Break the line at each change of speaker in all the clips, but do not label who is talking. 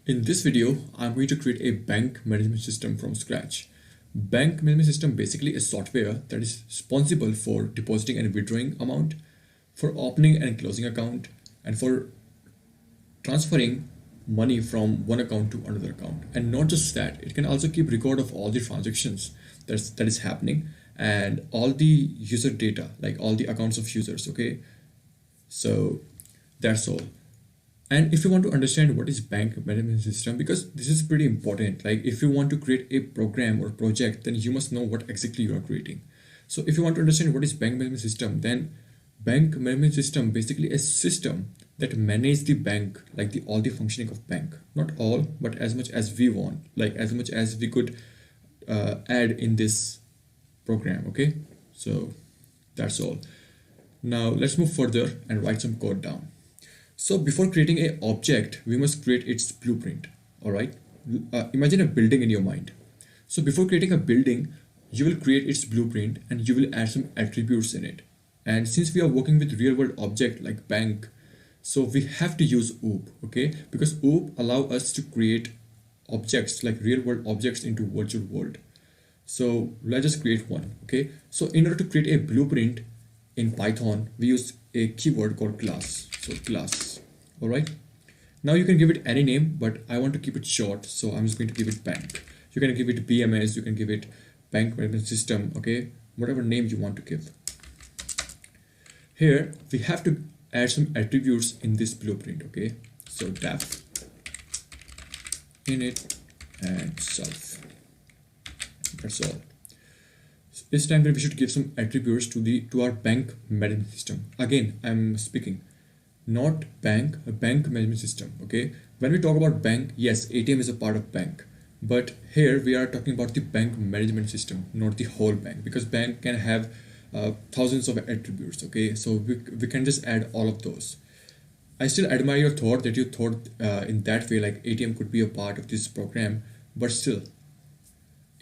In this video, I'm going to create a bank management system from scratch. Bank management system basically is software that is responsible for depositing and withdrawing amount, for opening and closing account, and for transferring money from one account to another account. And not just that, it can also keep record of all the transactions that is happening and all the user data, like all the accounts of users. Okay, so that's all. And if you want to understand what is bank management system, because this is pretty important, like if you want to create a program or project, then you must know what exactly you are creating. So if you want to understand what is bank management system, then bank management system basically a system that manage the bank, like the all the functioning of bank, not all, but as much as we want, like as much as we could add in this program. Okay, so that's all. Now let's move further and write some code down. So before creating a object, we must create its blueprint. All right. Imagine a building in your mind. So before creating a building, you will create its blueprint and you will add some attributes in it. And since we are working with real world object like bank, so we have to use OOP, okay? Because OOP allow us to create objects like real world objects into virtual world. So let's just create one, okay? So in order to create a blueprint in Python, we use a keyword called class. So class, all right? Now you can give it any name, but I want to keep it short. So I'm just going to give it bank. You can give it BMS, you can give it bank management system, okay? Whatever name you want to give. Here, we have to add some attributes in this blueprint, okay? So def, init, and self. That's all. So this time we should give some attributes to our bank management system. Again, I'm speaking not bank, a bank management system. Okay, when we talk about bank, yes, ATM is a part of bank, but here we are talking about the bank management system, not the whole bank, because bank can have thousands of attributes. Okay, so we can just add all of those. I still admire your thought that you thought in that way, like ATM could be a part of this program, but still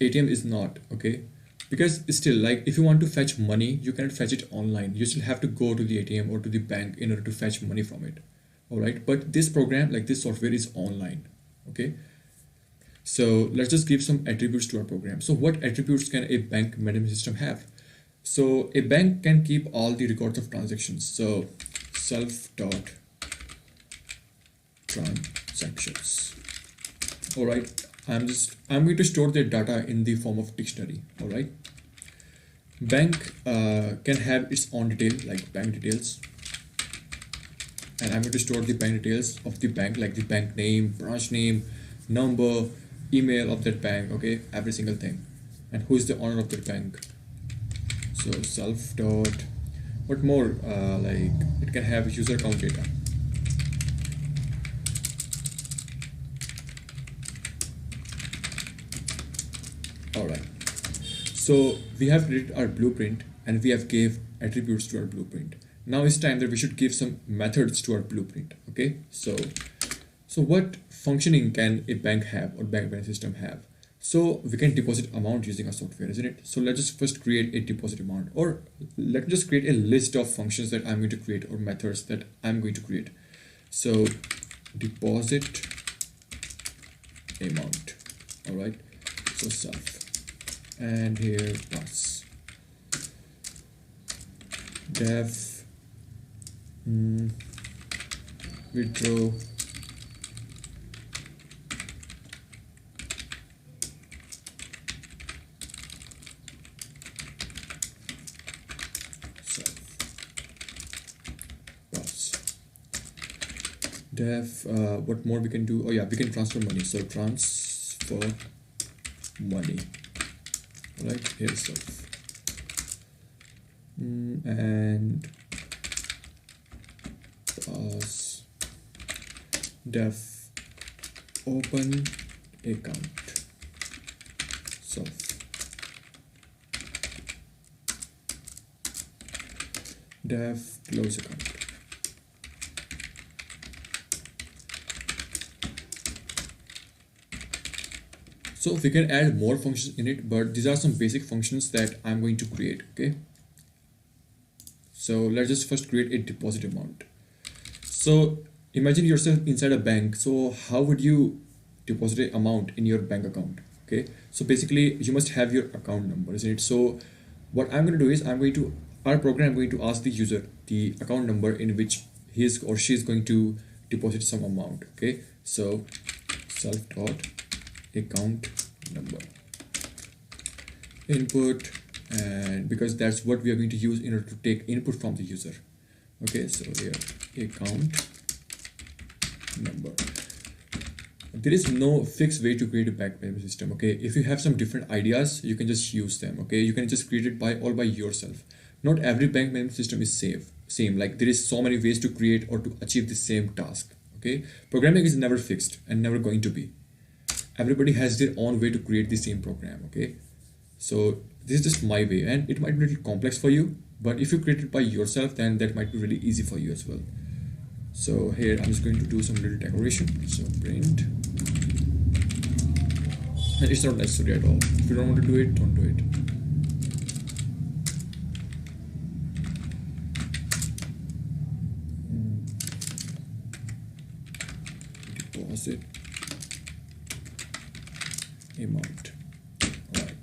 ATM is not. Okay, because still, like if you want to fetch money, you cannot fetch it online. You still have to go to the ATM or to the bank in order to fetch money from it. All right, but this program, like this software, is online. Okay, so let's just give some attributes to our program. So what attributes can a bank management system have? So a bank can keep all the records of transactions. So self dot transactions. All right, I'm going to store the data in the form of dictionary. All right, bank can have its own detail like bank details, and I'm going to store the bank details of the bank, like the bank name, branch name, number, email of that bank. Okay, every single thing, and who is the owner of the bank. So self dot, what more, like it can have user account data. All right, so we have created our blueprint and we have gave attributes to our blueprint. Now it's time that we should give some methods to our blueprint. Okay, so what functioning can a bank have or bank management system have? So we can deposit amount using our software, isn't it? So let's just first create a deposit amount, or let me just create a list of functions that I'm going to create or methods that I'm going to create. So deposit amount. All right, so self, and here plus def withdraw self plus def what more we can do? Oh yeah, we can transfer money. So transfer money. All right, here's self. And plus def open account self def close account. So we can add more functions in it, but these are some basic functions that I'm going to create. Okay, so let's just first create a deposit amount. So imagine yourself inside a bank. So how would you deposit an amount in your bank account. Okay, so basically you must have your account number, isn't it? So what I'm going to do is our program going to ask the user the account number in which he is or she is going to deposit some amount. Okay, so self dot account number input, and because that's what we are going to use in order to take input from the user. Okay, so here account number. There is no fixed way to create a bank management system. Okay, if you have some different ideas, you can just use them. Okay, you can just create it by yourself. Not every bank management system is same. Like there is so many ways to create or to achieve the same task. Okay, programming is never fixed and never going to be. Everybody has their own way to create the same program. Okay, so this is just my way, and it might be a little complex for you, but if you create it by yourself, then that might be really easy for you as well. So here I'm just going to do some little decoration. So print, and it's not necessary at all. If you don't want to do it, don't do it. Deposit amount. All right.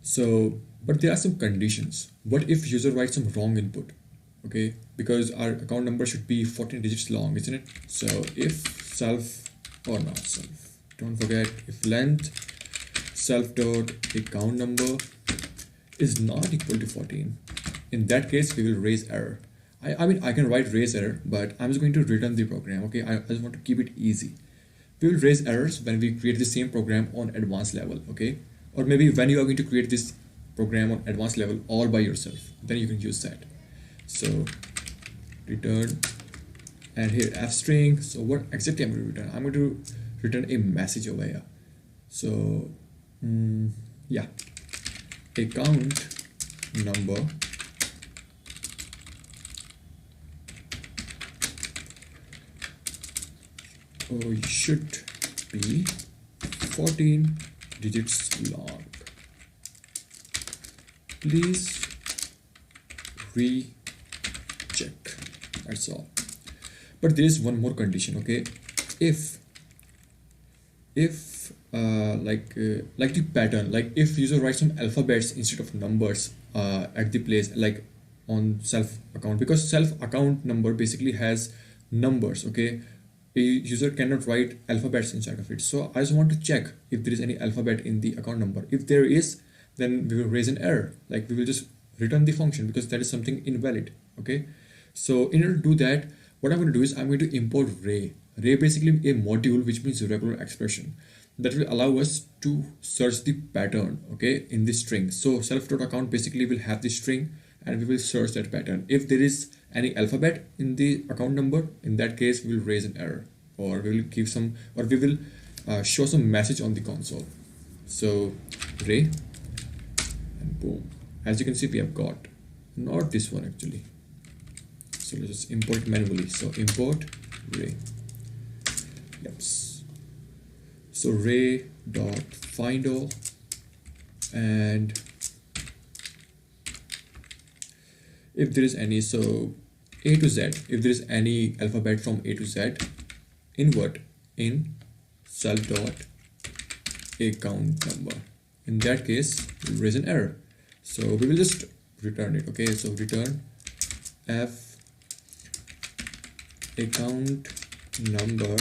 So, but there are some conditions. What if user writes some wrong input? Okay, because our account number should be 14 digits long, isn't it? So if self or not self, don't forget, if length self dot account number is not equal to 14, in that case we will raise error. I mean I can write raise error, but I'm just going to return the program. Okay, I just want to keep it easy. We will raise errors when we create the same program on advanced level. Okay, or maybe when you are going to create this program on advanced level all by yourself, then you can use that. So return, and here f string. So what exactly I'm going to return? I'm going to return a message over here. So yeah, account number should be 14 digits long. Please recheck. That's all. But there is one more condition. Okay, if like the pattern, like if user writes some alphabets instead of numbers at the place, like on self account, because self account number basically has numbers. Okay, a user cannot write alphabets inside of it. So I just want to check if there is any alphabet in the account number. If there is, then we will raise an error. Like we will just return the function because that is something invalid. Okay, so in order to do that, what I'm going to do is I'm going to import ray. Ray basically a module which means regular expression that will allow us to search the pattern, okay, in the string. So self.account basically will have the string and we will search that pattern. If there is any alphabet in the account number, in that case we will raise an error, or we will give some, or we will show some message on the console. So ray, and boom, as you can see we have got not this one actually. So let's just import manually. So import ray. Yep. So ray dot find all, and if there is any, so A to Z, if there is any alphabet from A to Z, invert in self dot account number. In that case, we'll raise an error. So we will just return it. Okay, so return f account number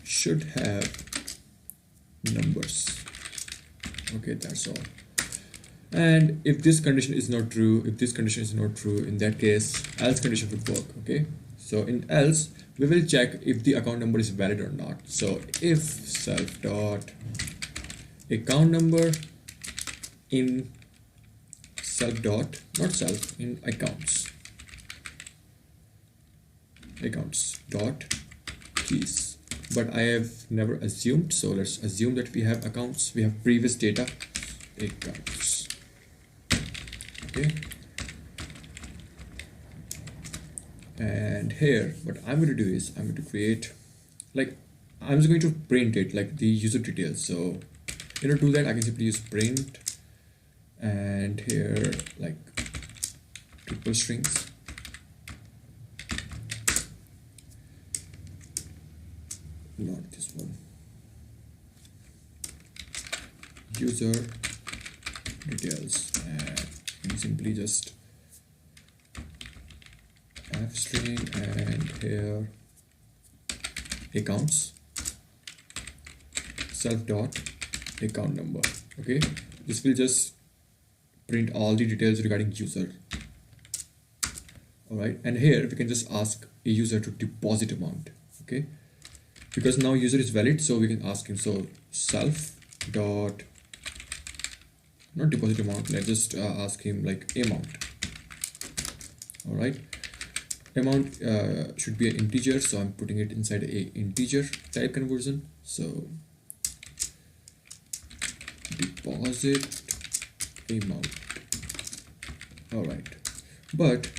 should have numbers. Okay, that's all. And if this condition is not true, in that case else condition would work. Okay, so in else we will check if the account number is valid or not. So if self dot account number in self dot, not self, in accounts dot keys, but I have never assumed, so let's assume that we have accounts, we have previous data accounts. Okay, and here what I'm going to do is I'm going to create, like, I'm just going to print it like the user details. So in order to do that, I can simply use print, and here like triple strings, not this one, user details, and simply just f string and here accounts self dot account number. Okay, this will just print all the details regarding user. All right, and here we can just ask a user to deposit amount. Okay, because now user is valid, so we can ask him. So self dot, not deposit amount, let's just ask him like amount. All right, amount should be an integer, so I'm putting it inside a integer type conversion. So deposit amount. All right, but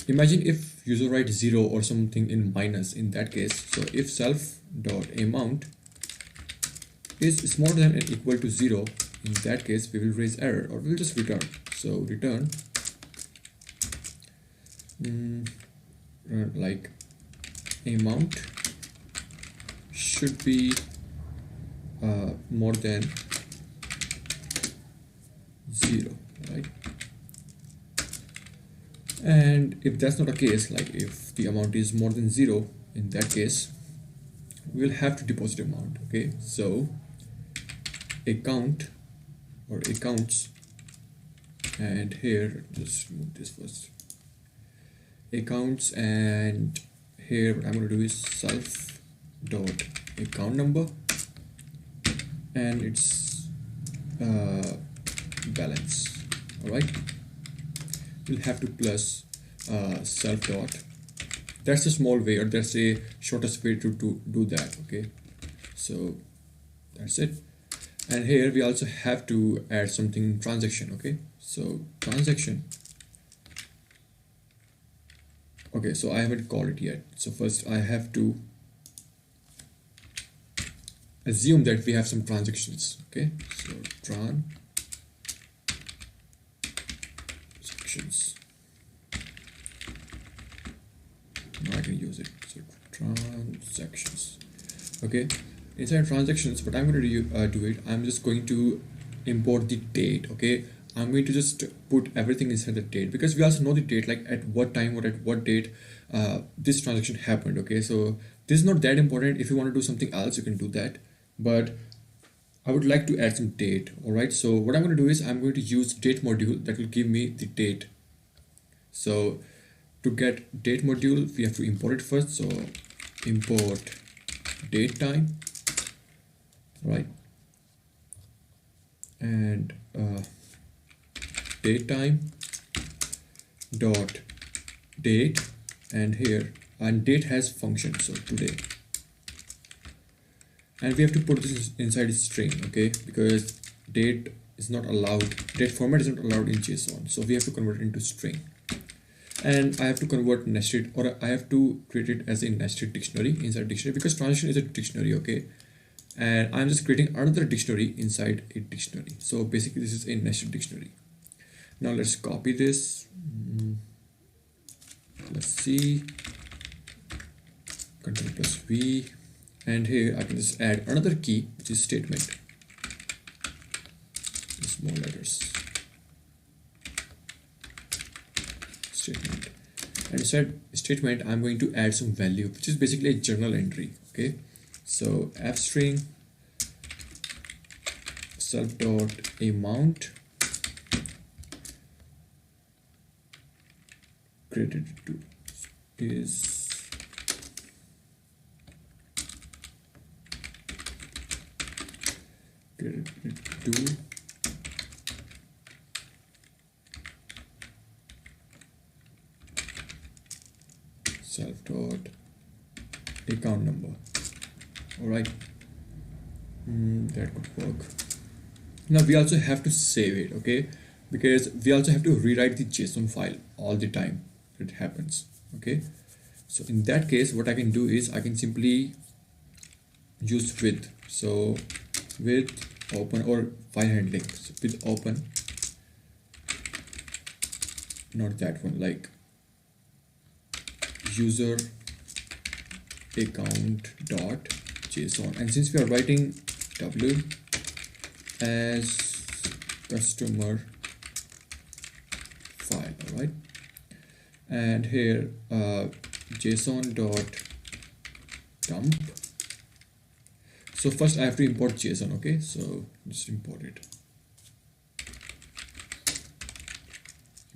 imagine if user writes 0 or something in minus. In that case, so if self dot amount is smaller than or equal to 0, in that case we will raise error, or we'll just return. So return like amount should be more than 0, right? And if that's not a case, like if the amount is more than 0, in that case we'll have to deposit amount. Okay, so account or accounts, and here just remove this first, accounts, and here what I'm going to do is self dot account number, and it's balance. All right, we'll have to plus self dot. That's a small way, or that's a shortest way to do that. Okay, so that's it. And here we also have to add something transaction. Okay, so transaction. Okay, so I haven't called it yet. So first I have to assume that we have some transactions. Okay, so transactions. Now I can use it. So transactions. Okay, inside transactions, what I'm going to do it, I'm just going to import the date. Okay, I'm going to just put everything inside the date, because we also know the date, like at what time or at what date this transaction happened. Okay, so this is not that important. If you want to do something else, you can do that, but I would like to add some date. All right, so what I'm going to do is I'm going to use date module that will give me the date. So to get date module, we have to import it first. So import date time, right? And date time dot date, and here, and date has function, so today, and we have to put this inside a string. Okay, because date is not allowed, date format is not allowed in JSON, so we have to convert it into string. And I have to convert nested, or I have to create it as a nested dictionary inside dictionary, because transaction is a dictionary. Okay, and I'm just creating another dictionary inside a dictionary. So basically this is a nested dictionary. Now let's copy this. Let's see, Ctrl plus V, and here I can just add another key, which is statement, small letters, statement. And inside statement, I'm going to add some value, which is basically a journal entry. Okay, so f string self dot amount credited to is credited to self dot account number. All right, that could work. Now we also have to save it. Okay, because we also have to rewrite the JSON file all the time it happens. Okay, so in that case, what I can do is I can simply use with. So with open, or file handling, so with open, not that one, like user account dot JSON, and since we are writing W as customer file, all right, and here JSON dot dump. So first I have to import JSON, okay, so just import it,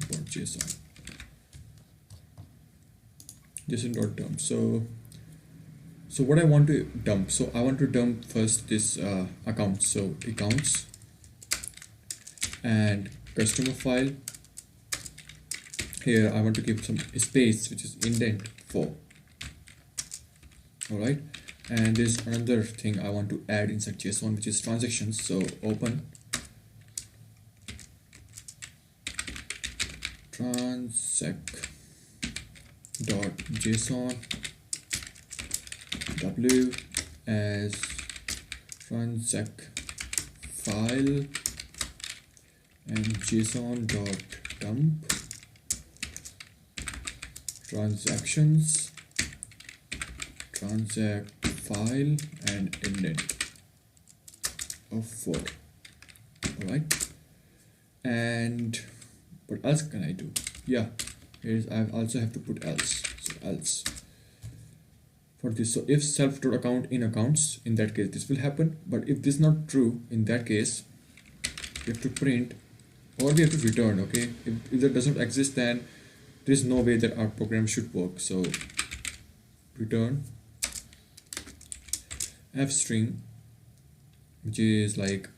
import JSON, JSON.dump. So what I want to dump, so I want to dump first this account, so accounts and customer file. Here I want to give some space, which is indent 4. All right, and there's another thing I want to add inside JSON, which is transactions. So open transac.json W as transac file and JSON.dump transactions, transac file and indent of 4. All right, and what else can I do? Yeah, here's I also have to put else. So else for this, so if self.account in accounts, in that case this will happen, but if this is not true, in that case we have to print or we have to return. Okay, if that doesn't exist, then there is no way that our program should work. So return f string, which is like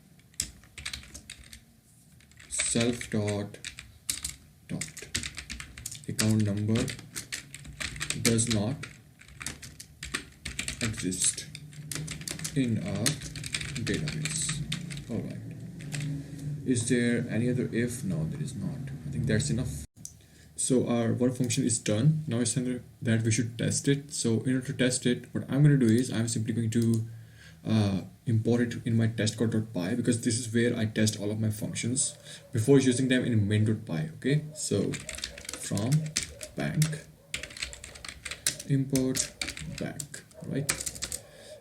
self dot account number does not exist in our database. All right, is there any other if? No, there is not. I think that's enough. So our one function is done. Now it's time that we should test it. So in order to test it, what I'm going to do is I'm simply going to import it in my testcode.py, because this is where I test all of my functions before using them in main.py. Okay, so from bank import bank, right?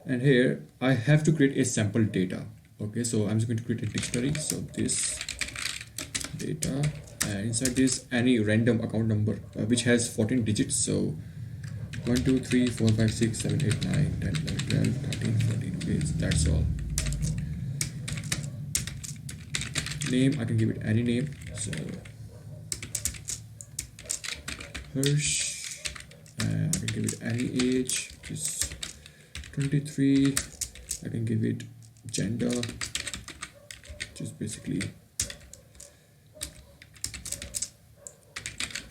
And here I have to create a sample data. Okay, so I'm just going to create a dictionary. So this data, and inside this any random account number which has 14 digits. So 1 2 3 4 5 6 7 8 9 10 11 12 13 14. Okay, that's all. Name, I can give it any name. So Hirsch, and I can give it any age, which is 23. I can give it gender, which is basically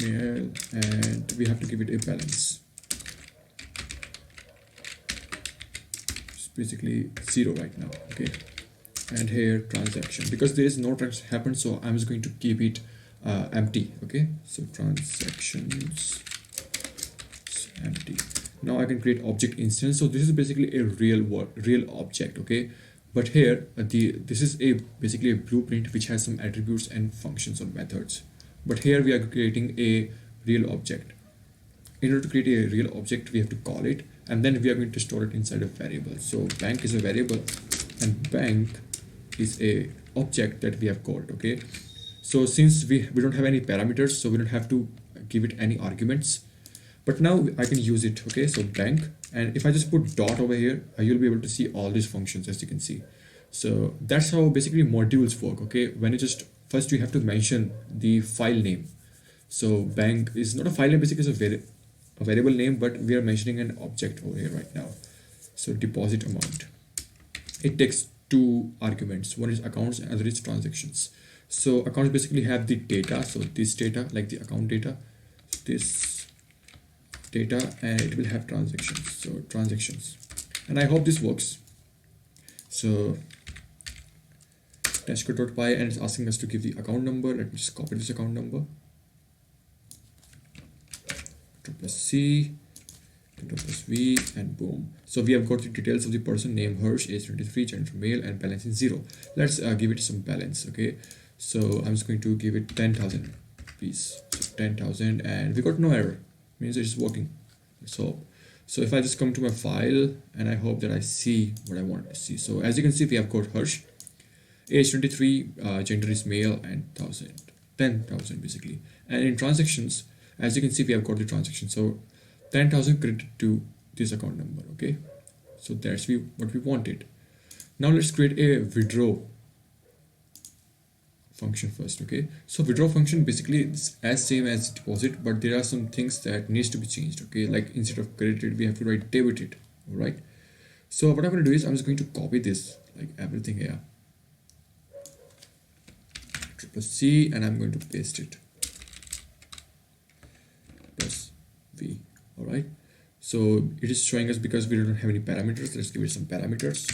male, and we have to give it a balance. It's basically 0 right now. Okay, and here transaction, because there is no transaction happened, so I'm just going to keep it empty. Okay, so transactions empty. Now I can create object instance. So this is basically a real object. Okay, but here this is basically a blueprint which has some attributes and functions or methods. But here we are creating a real object. In order to create a real object, we have to call it, and then we are going to store it inside a variable. So bank is a variable, and bank is a object that we have called. Okay, so since we don't have any parameters, so we don't have to give it any arguments. But now I can use it. Okay, so bank, and if I just put dot over here, you'll be able to see all these functions, as you can see. So that's how basically modules work. Okay, when you just first you have to mention the file name. So bank is not a file name, basically it's a variable name, but we are mentioning an object over here right now. So deposit amount, it takes 2 arguments. One is accounts and other is transactions. So accounts basically have the data, so this data, like the account data, this data, and it will have transactions, so transactions. And I hope this works. So testcode.py, and it's asking us to give the account number. Let me just copy this account number, Ctrl + C, Ctrl + V, and boom. So we have got the details of the person: name Hirsch, age 23, gender male, and balance is 0. Let's give it some balance. Okay, so I'm just going to give it 10,000 rupees. So 10,000, and we got no error, means it's working. So So if I just come to my file, and I hope that I see what I want to see. So as you can see, we have got Harsh, age 23, gender is male, and 10,000 basically. And in transactions, as you can see, we have got the transaction. So 10,000 credited to this account number. Okay, so that's what we wanted. Now let's create a withdraw function first. Okay, so withdraw function basically is as same as deposit, but there are some things that needs to be changed. Okay, like instead of credited, we have to write debited. All right, so what I'm going to do is I'm just going to copy this, like everything here, C, and I'm going to paste it, plus V. All right, so it is showing us because we don't have any parameters. Let's give it some parameters,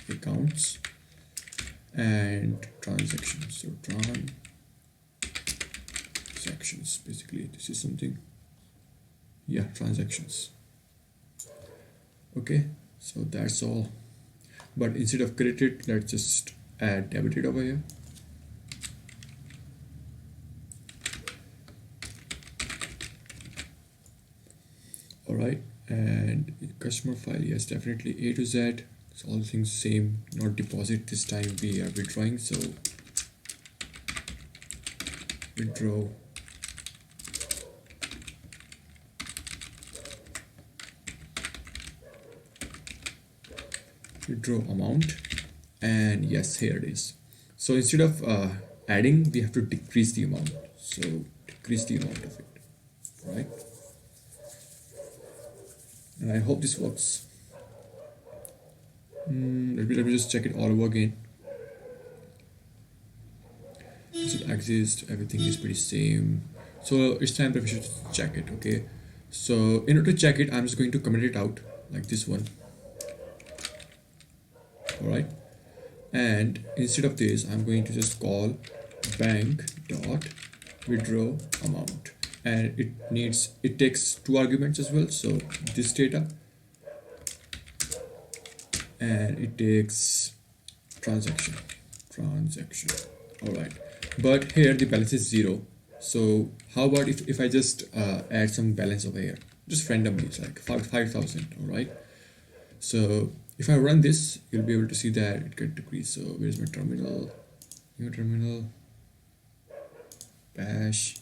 accounts and transactions. So transactions, basically this is something, yeah, transactions. Okay, so that's all. But instead of credited, let's just add debited over here. All right, and customer file, yes, definitely A to Z. So all things same, not deposit this time, we are withdrawing. So withdraw amount, and yes, here it is. So instead of adding, we have to decrease the amount. So decrease the amount of it, right? And I hope this works. Let me just check it all over again. Does it exist? Everything is pretty same. So it's time that we should check it. Okay, so in order to check it, I'm just going to comment it out like this one. All right, and instead of this, I'm going to just call bank dot withdraw amount, and it takes two arguments as well. So this data, and it takes transaction. All right, but here the balance is 0. So how about if I just add some balance over here, just randomly, it's like 5,000. All right, so if I run this, you'll be able to see that it get decreased. So where's my terminal? New terminal, bash.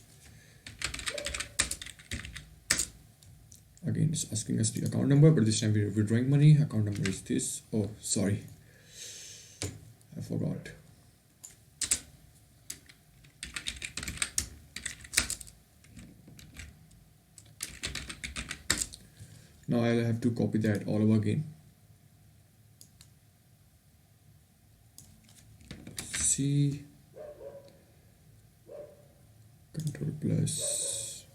Again, it's asking us the account number, but this time we're withdrawing money. Account number is this. Oh, sorry, I forgot. Now I'll have to copy that all over again. C, Control plus,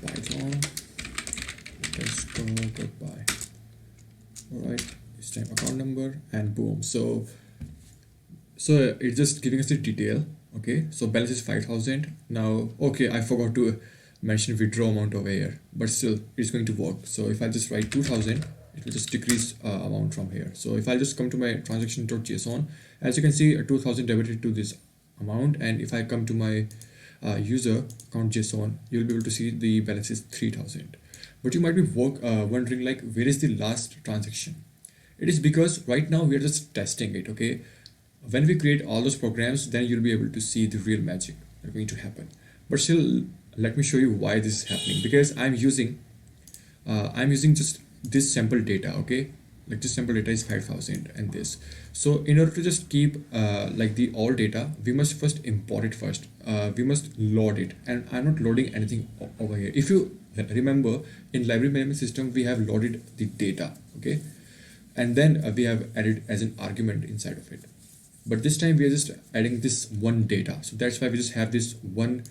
Python, goodbye. All right, this time account number, and boom. So it's just giving us the detail. Okay, so balance is 5,000 now. Okay, I forgot to mention withdraw amount over here, but still it's going to work. So if I just write 2,000, it will just decrease amount from here. So if I just come to my transaction.json, as you can see, 2,000 debited to this amount, and if I come to my user account JSON, you'll be able to see the balance is 3,000. But you might be wondering, like, where is the last transaction? It is because right now we are just testing it. Okay, when we create all those programs, then you'll be able to see the real magic that's going to happen. But still, let me show you why this is happening, because I'm using just this sample data. Okay, like this sample data is 5,000 and this. So in order to just keep like the all data, we must first import it first. We must load it, and I'm not loading anything over here. If you remember, in library management system, we have loaded the data. Okay, and then we have added as an argument inside of it. But this time we are just adding this one data. So that's why we just have this one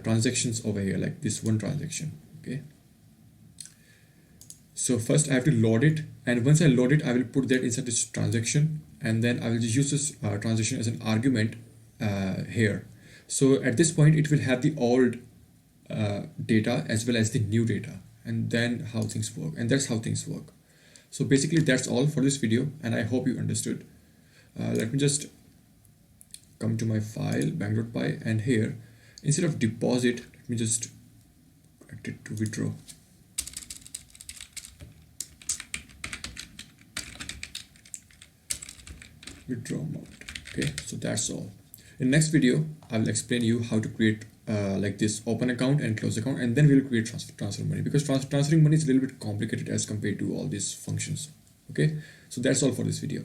transactions over here, like this one transaction. Okay, so first I have to load it, and once I load it, I will put that inside this transaction, and then I will just use this transaction as an argument here. So at this point, it will have the old data as well as the new data, and then how things work, and that's how things work. So basically that's all for this video, and I hope you understood. Let me just come to my file bank.py, and here instead of deposit, let me just correct it to withdraw. Withdraw amount. Okay, so that's all. In next video I will explain you how to create like this open account and close account, and then we'll create transfer money, because transferring money is a little bit complicated as compared to all these functions. Okay, so that's all for this video.